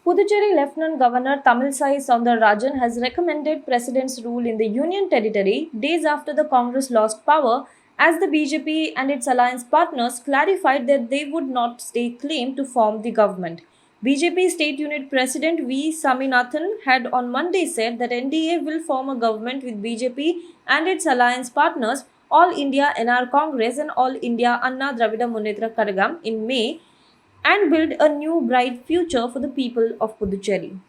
Puducherry Lieutenant Governor Tamilisai Soundararajan has recommended President's rule in the Union Territory days after the Congress lost power, as the BJP and its alliance partners clarified that they would not stake claim to form the government. BJP State Unit President V. Saminathan had on Monday said that NDA will form a government with BJP and its alliance partners, All India NR Congress and All India Anna Dravida Munnetra Kadagam, in May, and build a new bright future for the people of Puducherry.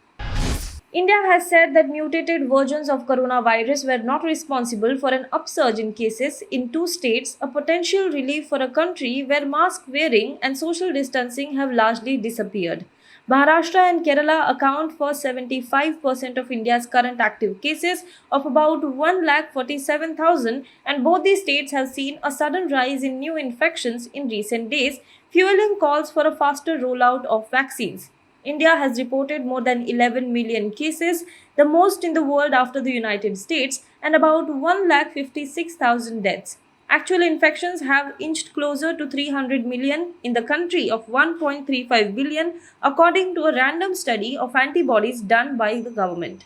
India has said that mutated versions of coronavirus were not responsible for an upsurge in cases in two states, a potential relief for a country where mask wearing and social distancing have largely disappeared. Maharashtra and Kerala account for 75% of India's current active cases of about 147,000, and both these states have seen a sudden rise in new infections in recent days, fueling calls for a faster rollout of vaccines. India has reported more than 11 million cases, the most in the world after the United States, and about 156,000 deaths. Actual infections have inched closer to 300 million in the country of 1.35 billion, according to a random study of antibodies done by the government.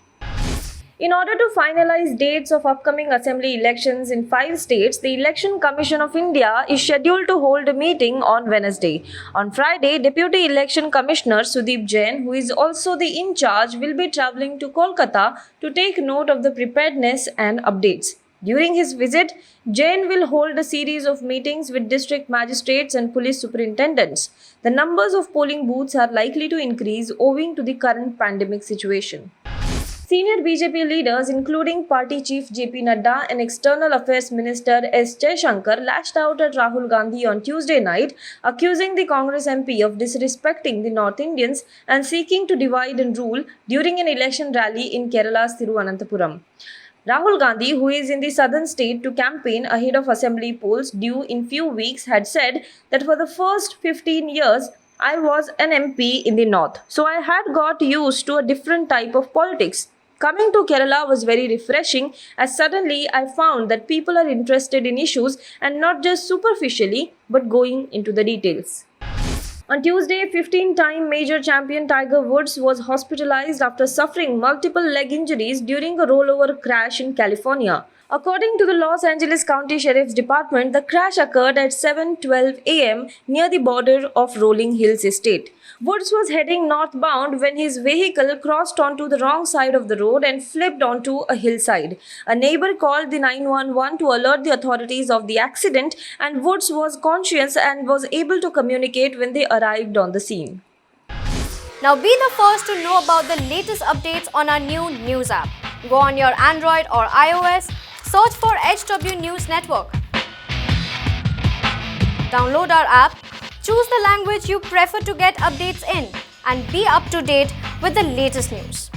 In order to finalize dates of upcoming assembly elections in 5 states, the Election Commission of India is scheduled to hold a meeting on Wednesday. On Friday, Deputy Election Commissioner Sudeep Jain, who is also the in charge, will be travelling to Kolkata to take note of the preparedness and updates. During his visit, Jain will hold a series of meetings with district magistrates and police superintendents. The numbers of polling booths are likely to increase owing to the current pandemic situation. Senior BJP leaders, including Party Chief JP Nadda and External Affairs Minister S. Jaishankar, lashed out at Rahul Gandhi on Tuesday night, accusing the Congress MP of disrespecting the North Indians and seeking to divide and rule during an election rally in Kerala's Thiruvananthapuram. Rahul Gandhi, who is in the southern state to campaign ahead of assembly polls due in few weeks, had said that for the first 15 years, I was an MP in the north, so I had got used to a different type of politics. Coming to Kerala was very refreshing, as suddenly I found that people are interested in issues and not just superficially but going into the details. On Tuesday, 15-time major champion Tiger Woods was hospitalized after suffering multiple leg injuries during a rollover crash in California. According to the Los Angeles County Sheriff's Department, the crash occurred at 7:12 a.m. near the border of Rolling Hills Estate. Woods was heading northbound when his vehicle crossed onto the wrong side of the road and flipped onto a hillside. A neighbor called the 911 to alert the authorities of the accident, and Woods was conscious and was able to communicate when they arrived on the scene. Now be the first to know about the latest updates on our new news app. Go on your Android or iOS, search for HW News Network. Download our app, choose the language you prefer to get updates in, and be up to date with the latest news.